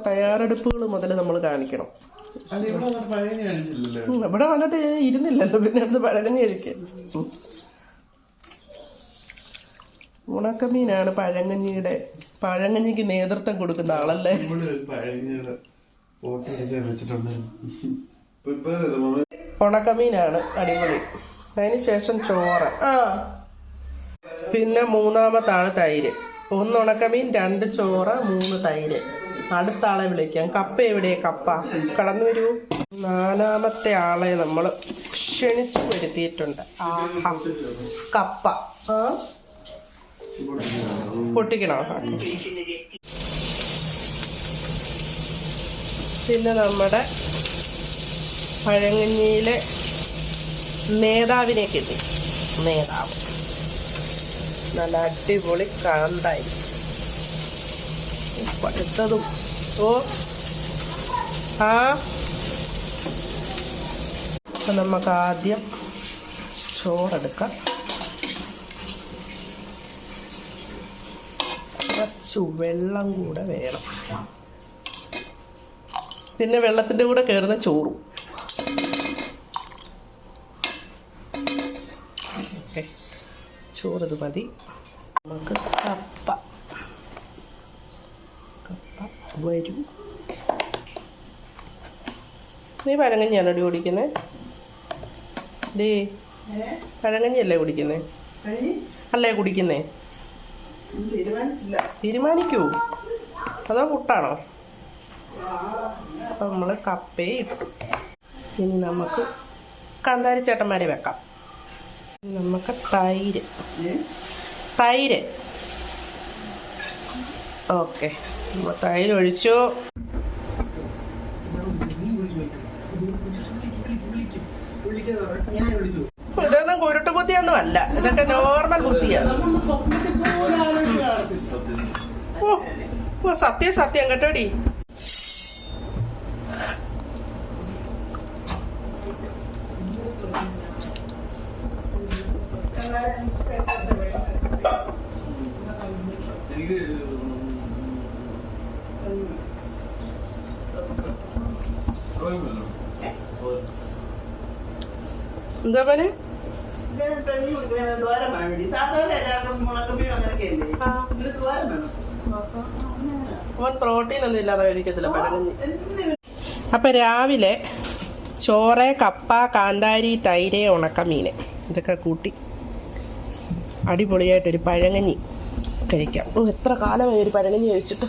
തയ്യാറെടുപ്പുകൾ മുതൽ നമ്മൾ കാണിക്കണം. ഇവിടെ വന്നിട്ട് ഇരുന്നില്ലല്ലോ, പിന്നെ അടുത്ത് പഴകഞ്ഞി കഴിക്കാൻ. ഉണക്കമീനാണ് പഴങ്കഞ്ഞിക്ക് നേതൃത്വം കൊടുക്കുന്ന ആളല്ലേ. ഉണക്കമീനാണ് അടിപൊളി. അതിനുശേഷം ചോറ്, പിന്നെ മൂന്നാമത്താണ് തൈര്. 1 ഉണക്കമീൻ, 2 ചോറ്, 3 തൈര്. അടുത്ത ആളെ വിളിക്കാം. കപ്പ എവിടെയാ? കപ്പ കടന്നു വരൂ. 4ാമത്തെ ആളെ നമ്മൾ ക്ഷണിച്ചു വരുത്തിയിട്ടുണ്ട്. കപ്പ പൊട്ടിക്കണോ? പിന്നെ നമ്മുടെ പഴങ്കഞ്ഞിയിലെ നേതാവിനെ കിട്ടി. നേതാവ് നല്ല അടിപൊളി കാന്തായി പഴുത്തതും. അപ്പം നമുക്ക് ആദ്യം ചോറെടുക്കാം. കുറച്ച് വെള്ളം കൂടെ വേണം. പിന്നെ വെള്ളത്തിൻ്റെ കൂടെ കയറുന്ന ചോറും. ഓക്കെ, ചോറത് മതി. നമുക്ക് കപ്പ വരും. നീ പഴങ്കഞ്ഞിയാണോ കുടിക്കുന്നത്? പഴങ്കഞ്ഞിയല്ലേ കുടിക്കുന്നേ? അല്ലേ കുടിക്കുന്നേ? തീരുമാനിക്കൂ. അതോ പുട്ടാണോ? അപ്പം നമ്മൾ കപ്പയെ ഇട്ടു. ഇനി നമുക്ക് കാന്താരി ചേട്ടന്മാരെ വെക്കാം. നമുക്ക് തൈര്. ഓക്കെ, തൈര് ഒഴിച്ചു. ഇതൊന്നും കുരുട്ട് ബുദ്ധിയൊന്നും അല്ല, ഇതൊക്കെ നോർമൽ ബുദ്ധിയാണ്. സത്യം കേട്ടോടി. എന്താ പോലെ പ്രോട്ടീൻ ഒന്നും ഇല്ലാതെ കഴിക്കത്തില്ല പഴങ്കഞ്ഞി. അപ്പൊ രാവിലെ ചോറ്, കപ്പ, കാന്താരി, തൈര്, ഉണക്കമീന് ഇതൊക്കെ കൂട്ടി അടിപൊളിയായിട്ടൊരു പഴങ്കഞ്ഞി കഴിക്കാം. എത്ര കാലമായി ഒരു പഴങ്കഞ്ഞി കഴിച്ചിട്ട്.